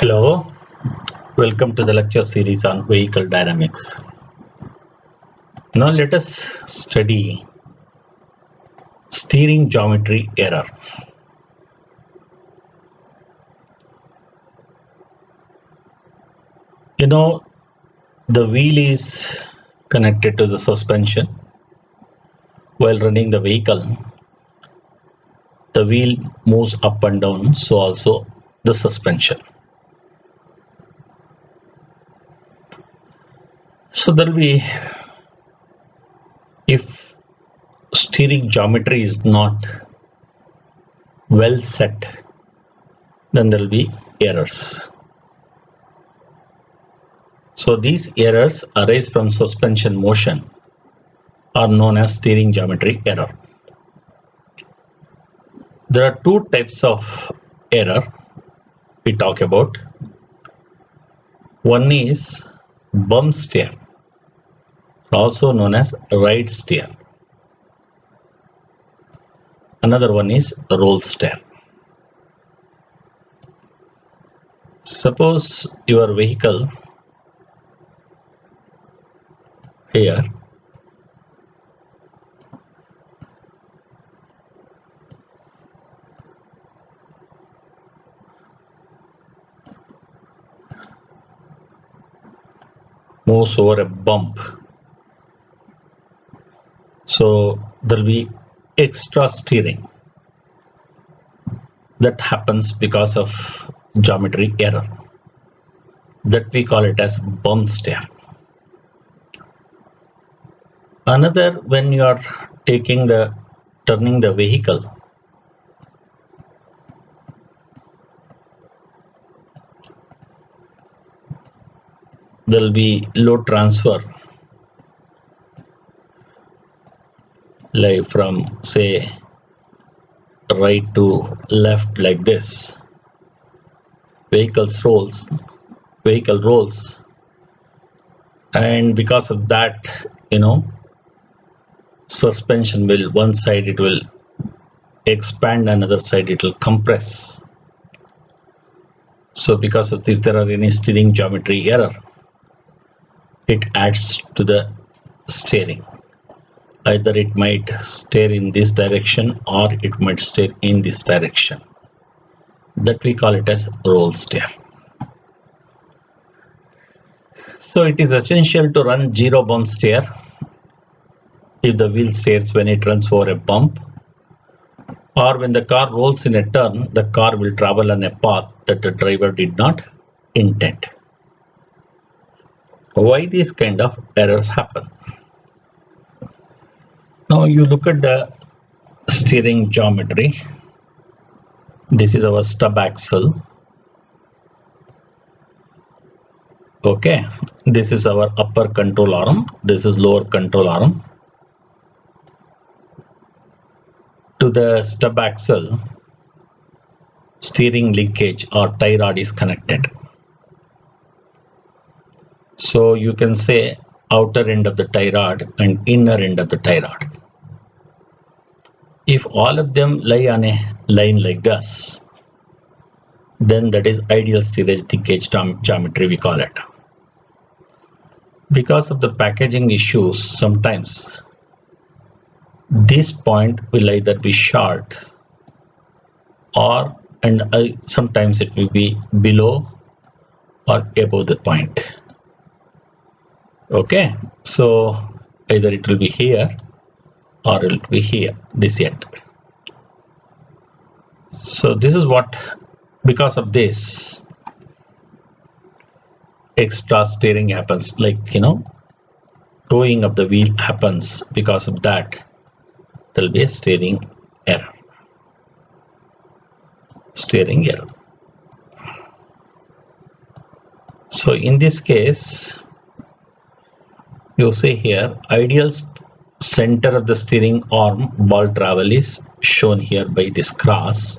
Hello, welcome to the lecture series on vehicle dynamics. Now let us study steering geometry error. You know, the wheel is connected to the suspension. While running the vehicle, the wheel moves up and down, so also the suspension. So there will be, if steering geometry is not well set, then there will be errors. So these errors arise from suspension motion are known as steering geometry error. There are two types of error we talk about. One is bump steer, also known as ride steer. Another one is roll steer. Suppose your vehicle here moves over a bump. So there will be extra steering that happens because of geometry error. That we call it as bump steer. Another, when you are turning the vehicle, there will be load transfer, like from say right to left like this. Vehicle rolls, and because of that, suspension will, one side it will expand, another side it will compress. So because of, if there are any steering geometry error, it adds to the steering. Either it might steer in this direction or it might steer in this direction. That we call it as roll steer. So it is essential to run zero bump steer. If the wheel steers when it runs over a bump, or when the car rolls in a turn, the car will travel on a path that the driver did not intend. Why these kind of errors happen? Now you look at the steering geometry. This is our stub axle. Okay, this is our upper control arm. This is lower control arm. To the stub axle, steering linkage or tie rod is connected. So you can say outer end of the tie rod and inner end of the tie rod. If all of them lie on a line like this, then that is ideal steerage linkage geometry, we call it. Because of the packaging issues, sometimes this point will either be short or sometimes it will be below or above the point. Okay, so either it will be here or it will be here, this end. So this is what, because of this, extra steering happens, like towing of the wheel happens. Because of that, there will be a steering error. So in this case, you see here, ideal center of the steering arm ball travel is shown here by this cross,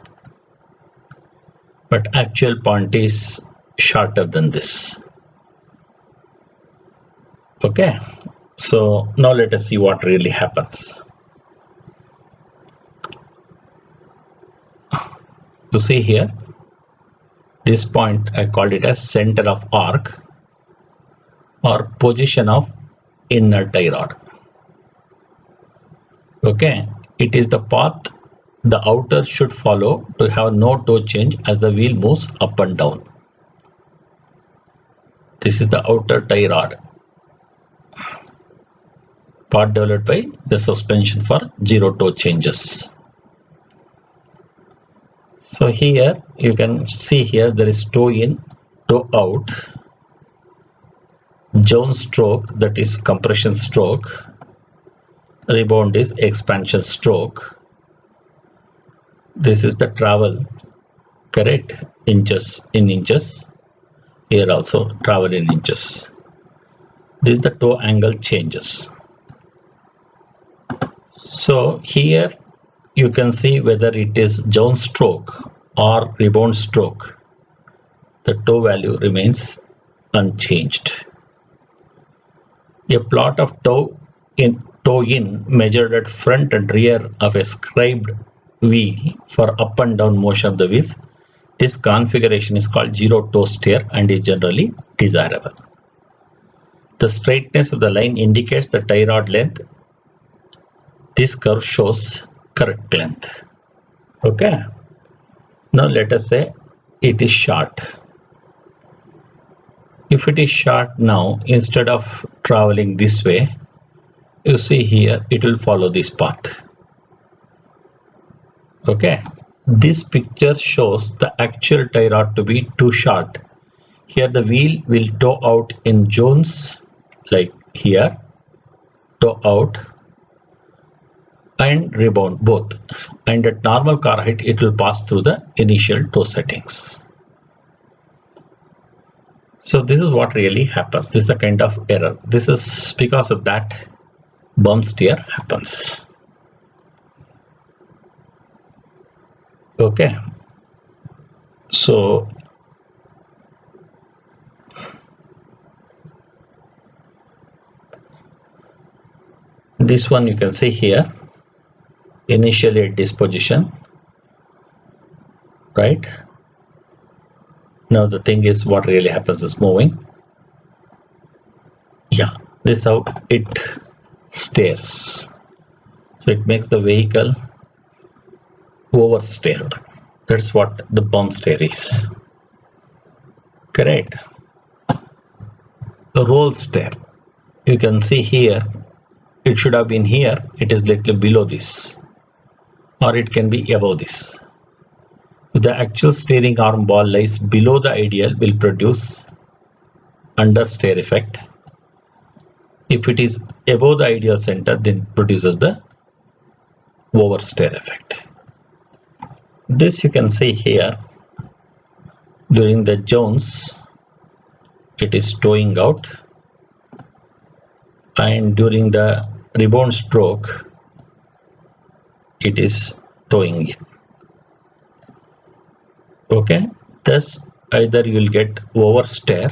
but actual point is shorter than this. Okay, so now let us see what really happens. You see here, This point I called it as center of arc or position of inner tie rod. Okay, it is the path the outer should follow to have no toe change as the wheel moves up and down. This is the outer tie rod, part developed by the suspension for zero toe changes. So here you can see here there is toe in, toe out, Jones stroke, that is compression stroke, rebound is expansion stroke. This is the travel, correct, inches in inches. Here also travel in inches. This is the toe angle changes. So here you can see whether it is Jones stroke or rebound stroke. The toe value remains unchanged. A plot of toe in measured at front and rear of a scribed wheel for up and down motion of the wheels. This configuration is called zero toe steer and is generally desirable. The straightness of the line indicates the tie rod length. This curve shows correct length. Okay. Now let us say it is short. If it is short now, instead of traveling this way, you see here it will follow this path. Okay, this picture shows the actual tie rod to be too short. Here the wheel will toe out in Jones, like here, toe out and rebound both, and at normal car height it will pass through the initial toe settings. So this is what really happens. This is a kind of error. This is because of that bump steer happens. Okay, so this one you can see here, initially at this position, right? Now the thing is, what really happens is moving. Yeah, this is how it steers. So it makes the vehicle oversteered. That's what the bump steer is. Correct. The roll steer, you can see here, it should have been here. It is little below this, or it can be above this. If the actual steering arm ball lies below the ideal, will produce understeer effect. If it is above the ideal center, then produces the oversteer effect. This you can see here. During the Jones, it is toeing out, and during the rebound stroke, it is toeing in. Okay, thus either you will get oversteer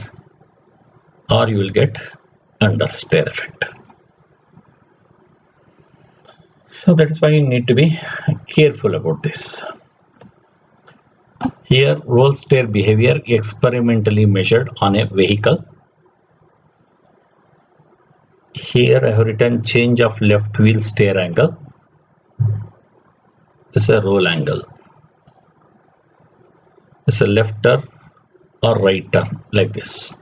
or you will get understeer effect. So that is why you need to be careful about this. Here, roll steer behavior experimentally measured on a vehicle. Here I have written change of left wheel steer angle. This is a roll angle. It's a left turn or right turn, like this.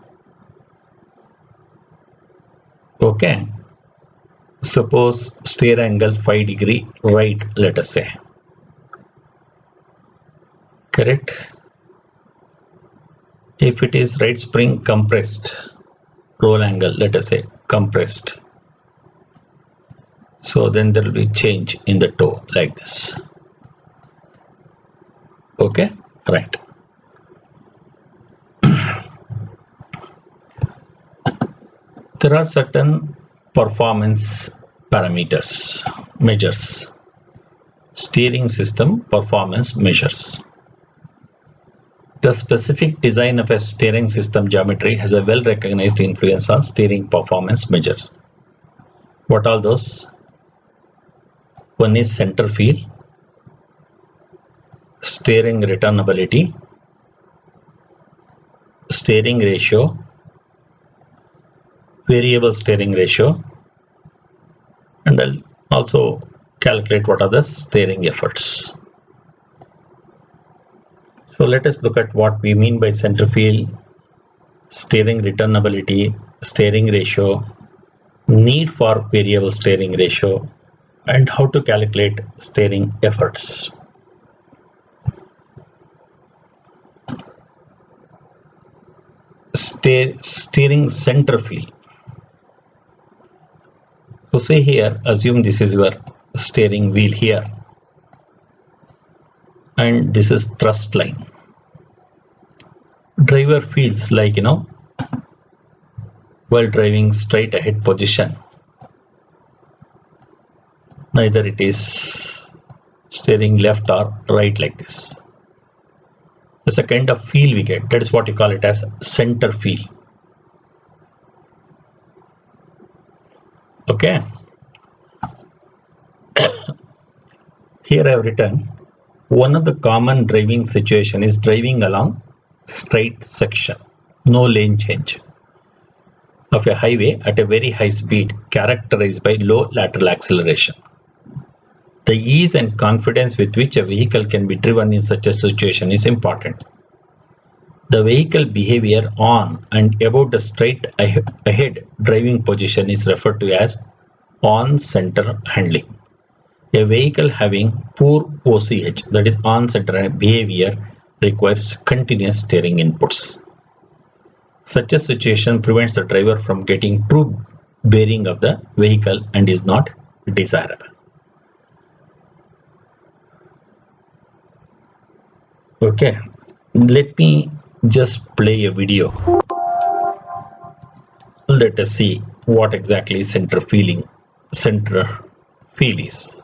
Okay. Suppose steer angle 5 degree right, let us say. Correct. If it is right spring compressed, roll angle, let us say compressed. So then there will be change in the toe like this. Okay, right. There are certain performance parameters, measures, steering system performance measures. The specific design of a steering system geometry has a well-recognized influence on steering performance measures. What are those? One is center feel, steering returnability, steering ratio, variable steering ratio, and I'll also calculate what are the steering efforts. So let us look at what we mean by center field, steering returnability, steering ratio, need for variable steering ratio, and how to calculate steering efforts. Steering center field. So say here, assume this is your steering wheel here, and this is thrust line. Driver feels like, while driving straight ahead position, neither it is steering left or right like this. It's a kind of feel we get. That is what you call it as center feel. Okay. Here I have written one of the common driving situation is driving along straight section, no lane change of a highway at a very high speed characterized by low lateral acceleration. The ease and confidence with which a vehicle can be driven in such a situation is important. The vehicle behavior on and about the straight ahead driving position is referred to as on-center handling. A vehicle having poor OCH, that is on-center behavior, requires continuous steering inputs. Such a situation prevents the driver from getting true bearing of the vehicle and is not desirable. Okay, let me just play a video. Let us see what exactly center feel is.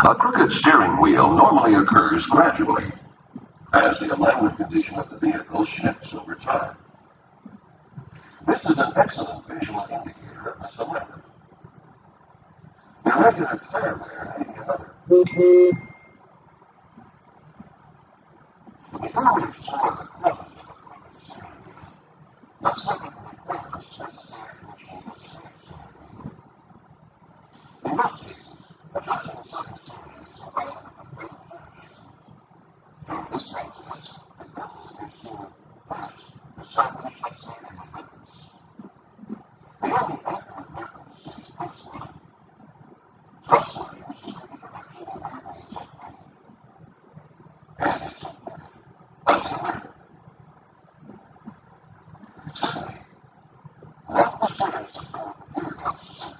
A crooked steering wheel normally occurs gradually as the alignment condition of the vehicle shifts over time. This is an excellent visual indicator of this alignment. Irregular tire wear may be another. Before we explore the quality of a crooked steering wheel, let's look at the requirements necessary to achieve a straight steering wheel. In most cases, adjusting the steering is involved with a pedal mechanism. During this process, the pedal is being pressed to establish the steering rhythms. The only accurate reference is thrust line. Thrust line, which is the direction the rear wheels are pointing, and it's implemented by the rear. Secondly, lock the steering system with the gear comes steering.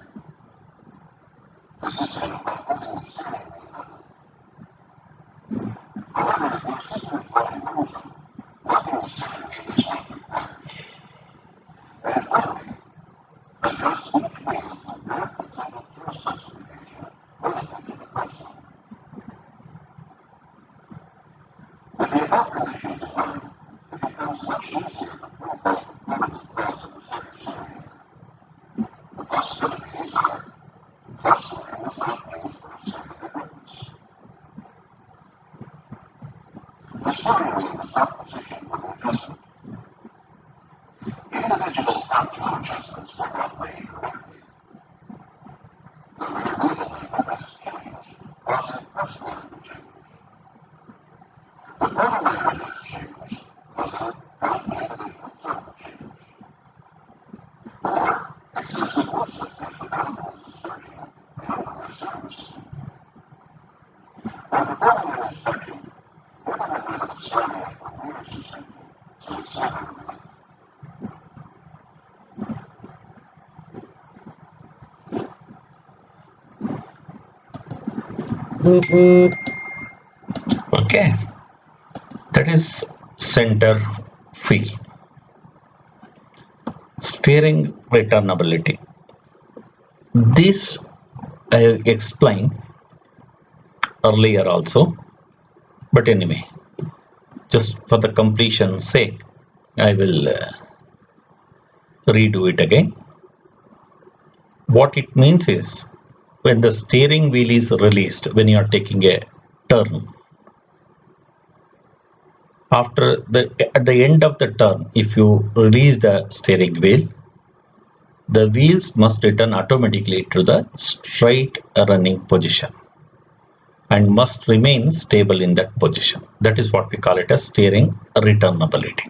This is done by holding the steering wheel level. However, if your system is running moving, locking the steering wheel is not required. And finally, adjust each wheel to rev the total thrust specification relative to the thrust line. With the above conditions in mind, it becomes much easier to prove out the critical class of the steering wheel. The possibilities are thrust line is not used for steering equipment. The steering wheel is not positioned with an adjustment. Individual front-two adjustments were not made correctly. The rear wheel alignment has changed, causing thrust line to change. The front alignment has changed, causing front individual throttle change. Or excessive forces push the downforce dispersion beyond the service. When performing an inspection, give an idea of starting at the rear suspension to its center relief. Okay, that is center feel. Steering returnability. This I explained earlier also, but anyway, just for the completion's sake, I will redo it again. What it means is when the steering wheel is released, when you are taking a turn, at the end of the turn, if you release the steering wheel, the wheels must return automatically to the straight running position and must remain stable in that position. That is what we call it as steering returnability.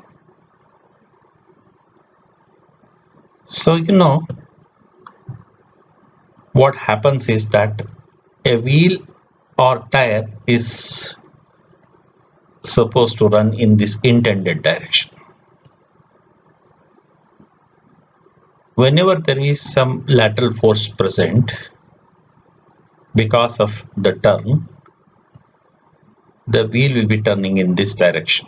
So what happens is that a wheel or tire is supposed to run in this intended direction. Whenever there is some lateral force present because of the turn, the wheel will be turning in this direction.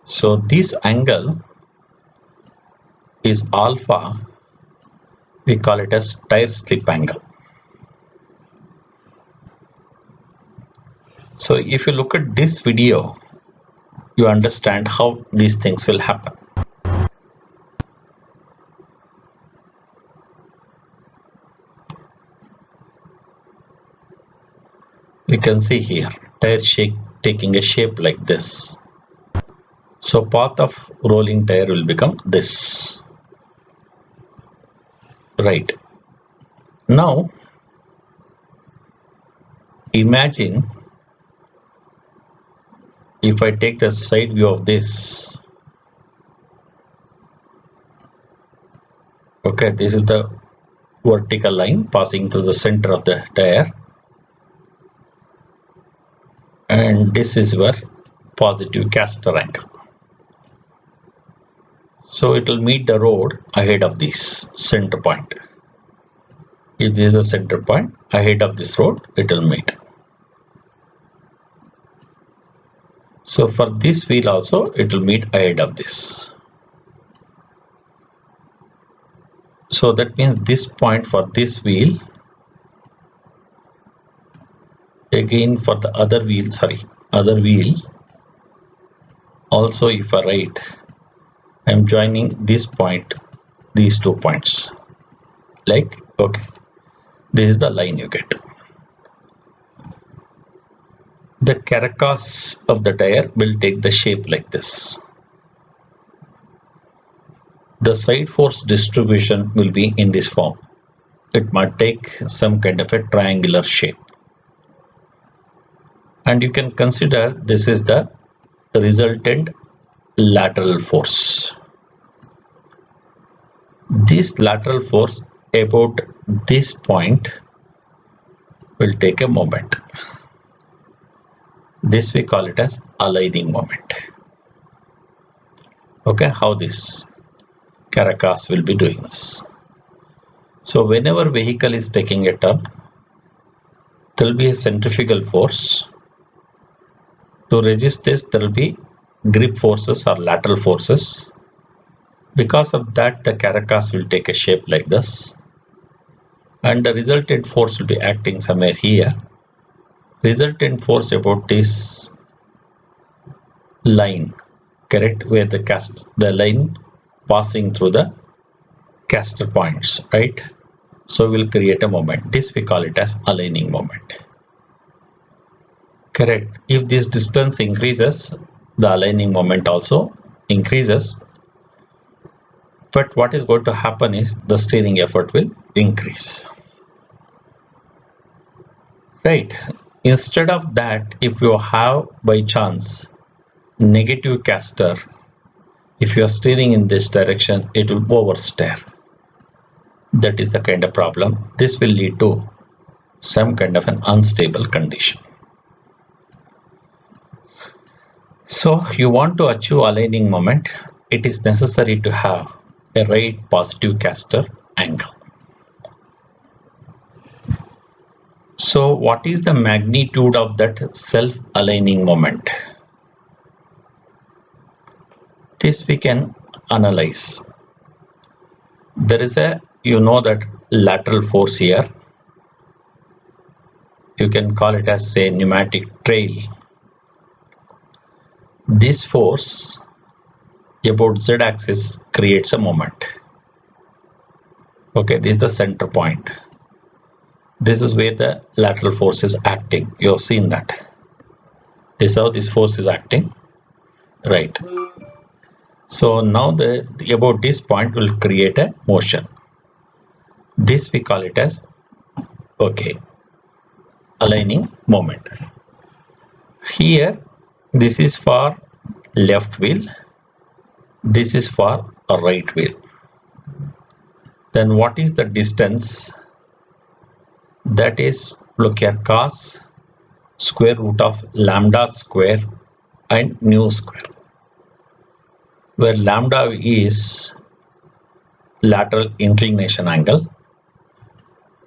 So this angle is alpha. We call it as tire slip angle. So if you look at this video, you understand how these things will happen. You can see here tire shape taking a shape like this. So path of rolling tire will become this. Right. Now imagine if I take the side view of this. Okay, this is the vertical line passing through the center of the tire, and this is where positive caster angle. So it will meet the road ahead of this center point. If this is the center point ahead of this road, it will meet. So for this wheel also, it will meet ahead of this. So that means this point for this wheel, again for the other wheel, also if I write, I am joining this point, these 2 points, like, okay, this is the line you get. The carcass of the tire will take the shape like this. The side force distribution will be in this form. It might take some kind of a triangular shape. And you can consider this is the resultant lateral force. This lateral force about this point will take a moment. This we call it as aligning moment. Okay, how this carcass will be doing this. So whenever vehicle is taking a turn, there will be a centrifugal force. To resist this, there will be grip forces or lateral forces. Because of that, the carcass will take a shape like this, and the resultant force will be acting somewhere here. Resultant force about this line, correct, where the line passing through the caster points, right? So we'll create a moment. This we call it as aligning moment. Correct. If this distance increases, the aligning moment also increases. But what is going to happen is the steering effort will increase. Right. Instead of that, if you have by chance negative caster, if you are steering in this direction, it will oversteer. That is the kind of problem. This will lead to some kind of an unstable condition. So you want to achieve aligning moment, it is necessary to have a right positive caster angle. So what is the magnitude of that self-aligning moment? This we can analyze. There is a, that lateral force here. You can call it as say pneumatic trail. This force about z-axis creates a moment. Okay, this is the center point. This is where the lateral force is acting. You have seen that. This is how this force is acting. Right. So now the about this point will create a motion. This we call it as aligning moment. Here this is for left wheel, this is for a right wheel. Then what is the distance? That is, look here, cos square root of lambda square and nu square, where lambda is lateral inclination angle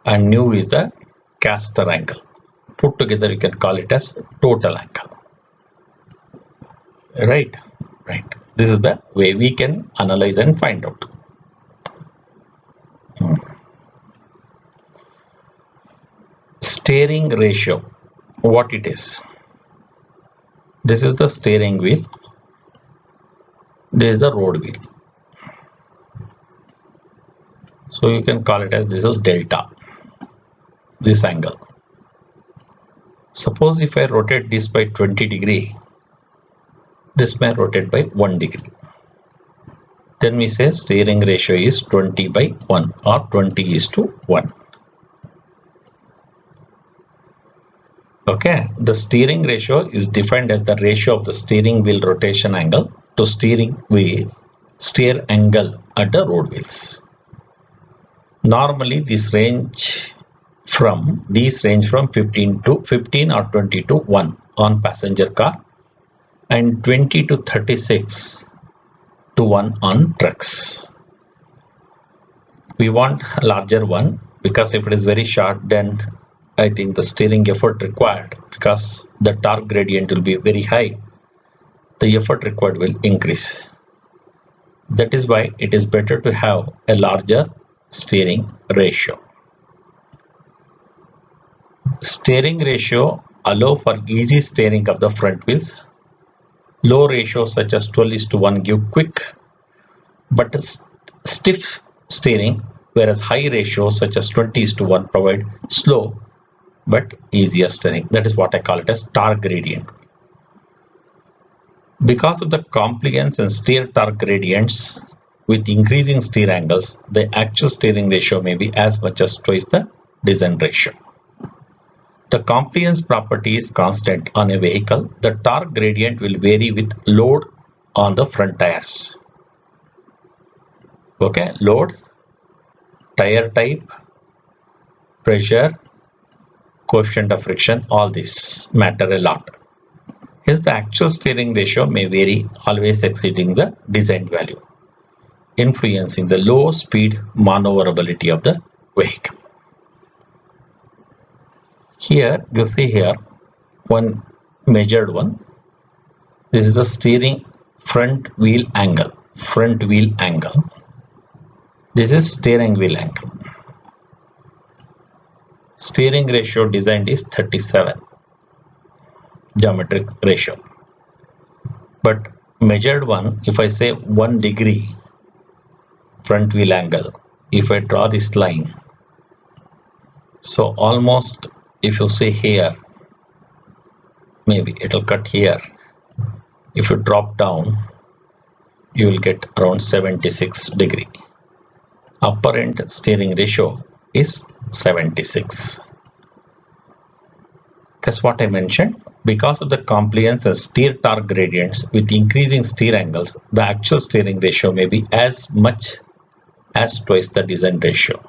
and nu is the caster angle. Put together you can call it as total angle. Right. This is the way we can analyze and find out. Steering ratio, what it is? This is the steering wheel, this is the road wheel. So you can call it as this is delta, this angle. Suppose if I rotate this by 20 degree, this may rotate by 1 degree. Then we say steering ratio is 20 by 1 or 20 is to 1. Okay, the steering ratio is defined as the ratio of the steering wheel rotation angle to steering wheel steer angle at the road wheels. Normally this range from 15 or 20 to 1 on passenger car and 20 to 36 to 1 on trucks. We want a larger one because if it is very short, then I think the steering effort required, because the torque gradient will be very high, the effort required will increase. That is why it is better to have a larger steering ratio. Steering ratio allow for easy steering of the front wheels. Low ratios such as 12:1 give quick but stiff steering, whereas high ratios such as 20:1 provide slow but easier steering. That is what I call it as torque gradient. Because of the compliance and steer torque gradients with increasing steer angles, the actual steering ratio may be as much as twice the design ratio. The compliance property is constant on a vehicle. The torque gradient will vary with load on the front tires. Okay, load, tire type, pressure, coefficient of friction, all these matter a lot. Hence the actual steering ratio may vary, always exceeding the designed value, influencing the low speed maneuverability of the vehicle. Here you see here one measured one. This is the steering front wheel angle. This is steering wheel angle. Steering ratio designed is 37 geometric ratio, but measured one, if I say 1 degree front wheel angle, if I draw this line, so almost, if you say here, maybe it will cut here. If you drop down, you will get around 76 degree. Upper end steering ratio is 76. That's what I mentioned. Because of the compliance and steer torque gradients with increasing steer angles, the actual steering ratio may be as much as twice the design ratio.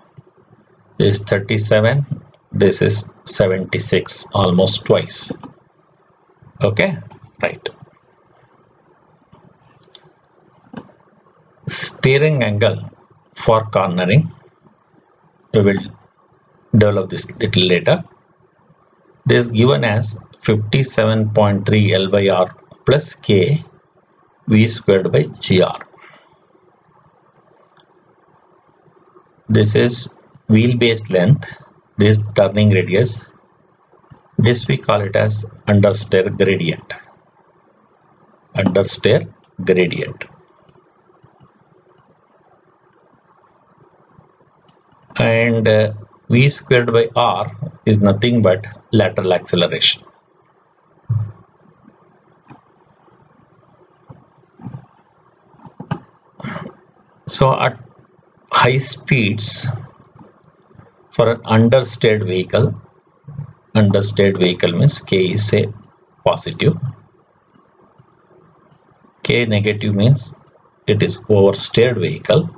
This is 37, this is 76, almost twice. Okay, right. Steering angle for cornering, we will develop this little later. This is given as 57.3 L by R plus K V squared by GR. This is wheelbase length, this turning radius. This we call it as understeer gradient. Understeer gradient. And V squared by R is nothing but lateral acceleration. So at high speeds for an understeered vehicle means K is a positive, K negative means it is oversteered vehicle,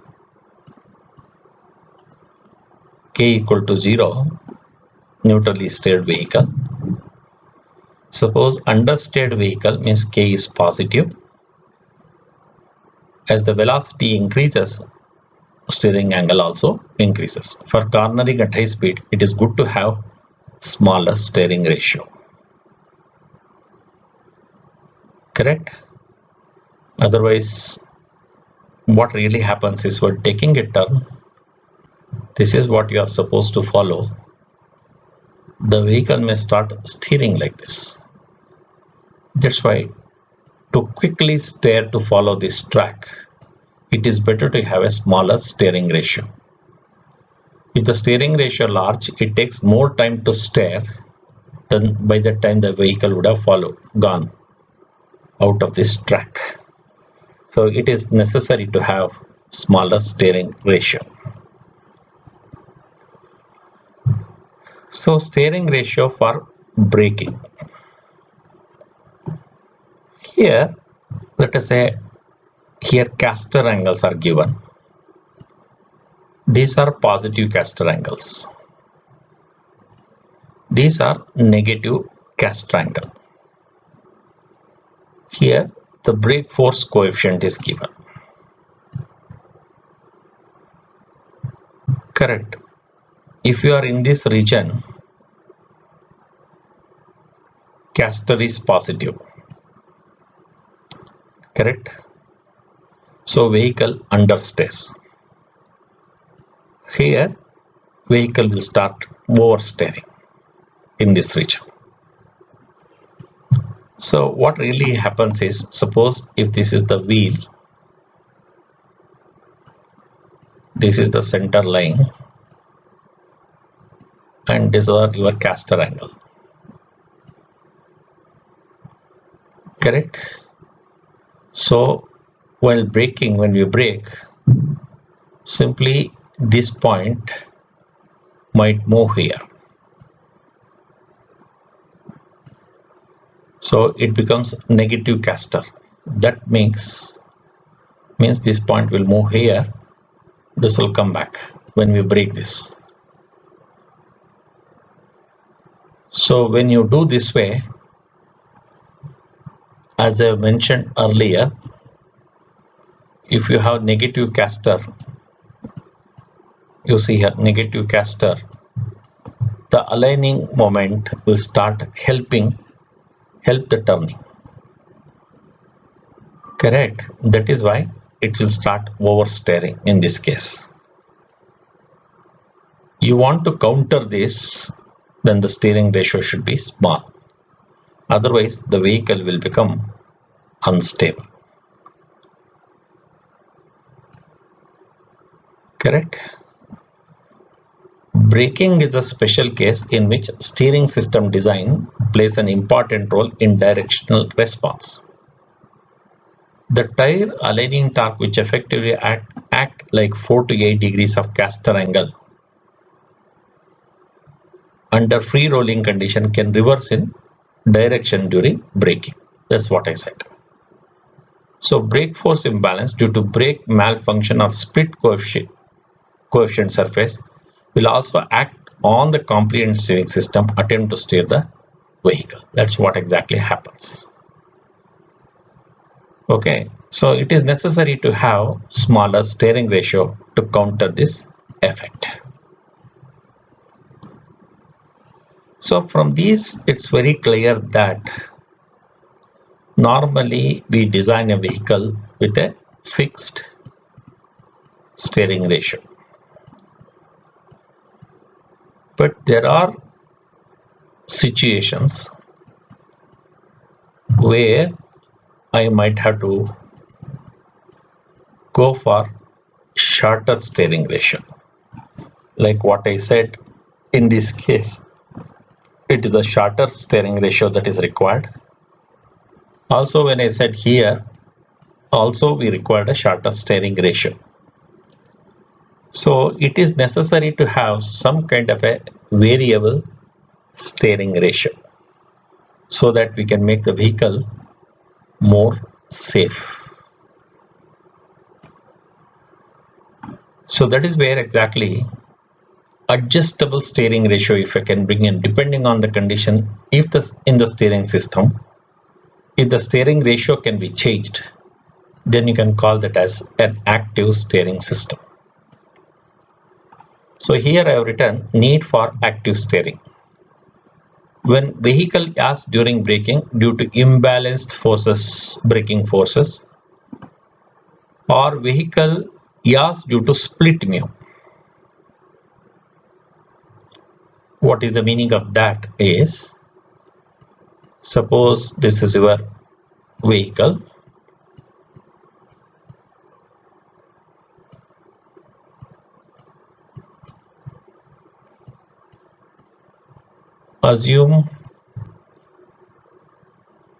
K equal to 0, neutrally steered vehicle. Suppose understeered vehicle means K is positive. As the velocity increases, steering angle also increases. For cornering at high speed, it is good to have smaller steering ratio. Correct? Otherwise, what really happens is when taking a turn, this is what you are supposed to follow. The vehicle may start steering like this. That's why to quickly steer to follow this track, it is better to have a smaller steering ratio. If the steering ratio large, it takes more time to steer than by the time the vehicle would have gone out of this track. So it is necessary to have smaller steering ratio. So steering ratio for braking. Here, let us say, here caster angles are given. These are positive caster angles. These are negative caster angle. Here, the brake force coefficient is given. Correct. If you are in this region, caster is positive. Correct. So vehicle understeers. Here, vehicle will start oversteering in this region. So what really happens is, suppose if this is the wheel, this is the center line, and these are your caster angle. Correct? So while braking, when we brake, simply this point might move here. So it becomes negative caster. That means this point will move here. This will come back when we brake this. So when you do this way, as I mentioned earlier, if you have negative caster, you see here negative caster, the aligning moment will start help the turning. Correct. That is why it will start oversteering in this case. You want to counter this, then the steering ratio should be small. Otherwise, the vehicle will become unstable. Correct. Braking is a special case in which steering system design plays an important role in directional response. The tire aligning torque, which effectively act like 4 to 8 degrees of caster angle under free rolling condition, can reverse in direction during braking. That's what I said. So brake force imbalance due to brake malfunction or split coefficient surface will also act on the compliant steering system attempt to steer the vehicle. That's what exactly happens. Okay, so it is necessary to have smaller steering ratio to counter this effect. So from these, it's very clear that Normally, we design a vehicle with a fixed steering ratio. But there are situations where I might have to go for shorter steering ratio. Like what I said, in this case, it is a shorter steering ratio that is required. Also, when I said here, also we required a shorter steering ratio. So it is necessary to have some kind of a variable steering ratio so that we can make the vehicle more safe. So that is where exactly adjustable steering ratio, if I can bring in, depending on the condition, if in the steering system, if the steering ratio can be changed, then you can call that as an active steering system. So here I have written need for active steering. When vehicle yaws during braking due to imbalanced forces, braking forces, or vehicle yaws due to split mu. What is the meaning of that is, suppose this is your vehicle. Assume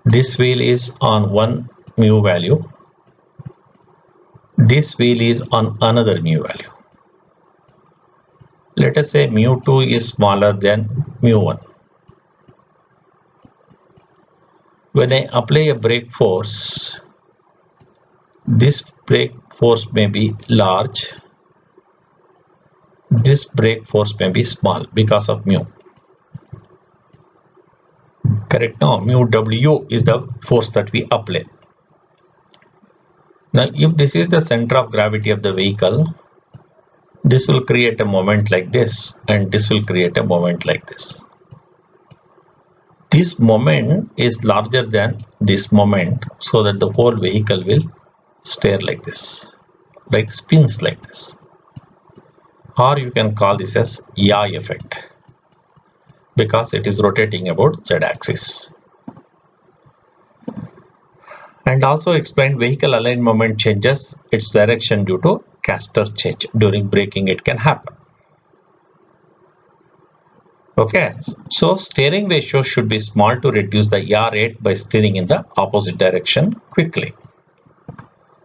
this wheel is on one mu value, this wheel is on another mu value. Let us say mu2 is smaller than mu1. When I apply a brake force, this brake force may be large, this brake force may be small because of mu. Correct? Now, mu W is the force that we apply. Now, if this is the center of gravity of the vehicle, this will create a moment like this, and this will create a moment like this. This moment is larger than this moment, so that the whole vehicle will steer like this, like spins like this. Or you can call this as yaw effect, because it is rotating about z-axis. And also explain vehicle aligned moment changes its direction due to caster change. During braking it can happen. Okay, so steering ratio should be small to reduce the yaw rate by steering in the opposite direction quickly.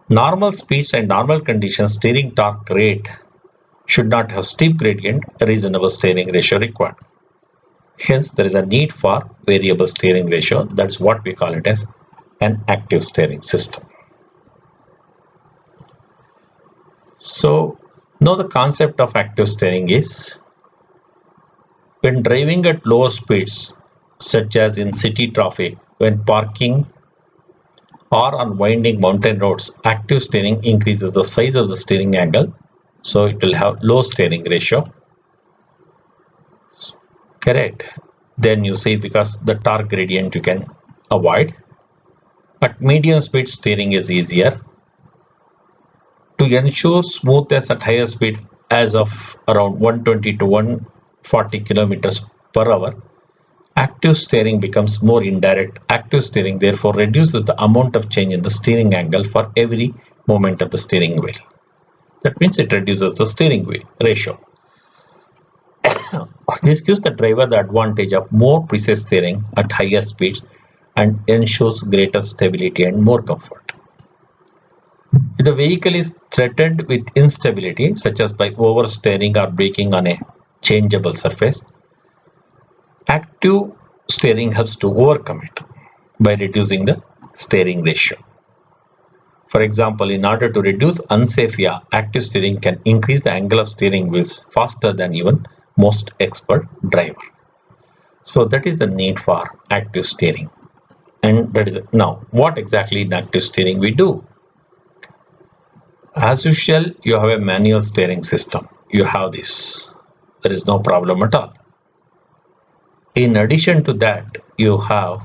Normal speeds and normal conditions, steering torque rate should not have steep gradient, reasonable steering ratio required. Hence, there is a need for variable steering ratio. That's what we call it as an active steering system. So, now the concept of active steering is, when driving at lower speeds, such as in city traffic, when parking or on winding mountain roads, active steering increases the size of the steering angle, so it will have low steering ratio. Correct. Then you see, because the torque gradient you can avoid. At medium speed, steering is easier. To ensure smoothness at higher speed, as of around 120 to 140 kilometers per hour, active steering becomes more indirect. Active steering therefore reduces the amount of change in the steering angle for every movement of the steering wheel. That means it reduces the steering wheel ratio. This gives the driver the advantage of more precise steering at higher speeds and ensures greater stability and more comfort. If the vehicle is threatened with instability, such as by oversteering or braking on a changeable surface, active steering helps to overcome it by reducing the steering ratio. For example, in order to reduce unsafe yaw, active steering can increase the angle of steering wheels faster than even most expert driver. So that is the need for active steering. And that is it. Now, what exactly in active steering we do? As usual, you have a manual steering system. You have this. There is no problem at all. In addition to that, you have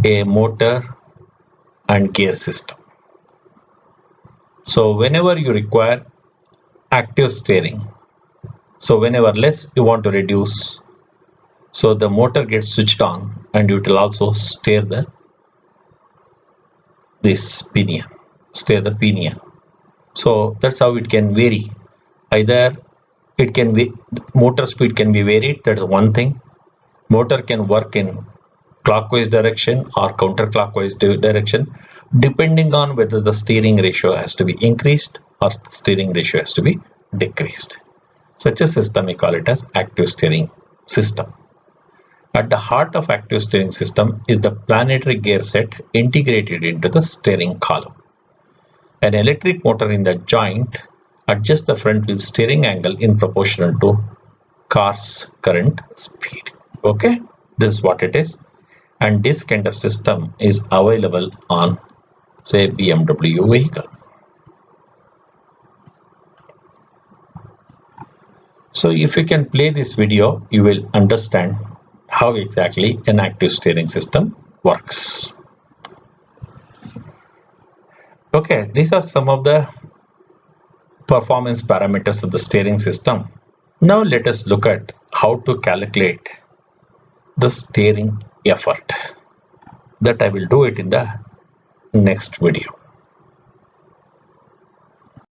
a motor and gear system. So whenever you require active steering, so whenever less you want to reduce, so the motor gets switched on and it will also steer this pinion, steer the pinion. So that's how it can vary. Either it can be motor speed can be varied, that's one thing. Motor can work in clockwise direction or counterclockwise direction, depending on whether the steering ratio has to be increased or the steering ratio has to be decreased. Such a system we call it as active steering system. At the heart of active steering system is the planetary gear set integrated into the steering column. An electric motor in the joint adjusts the front wheel steering angle in proportional to car's current speed. Okay, this is what it is. And this kind of system is available on, say, BMW vehicle. So if you can play this video, you will understand how exactly an active steering system works. Okay, these are some of the performance parameters of the steering system. Now let us look at how to calculate the steering effort. That I will do it in the next video.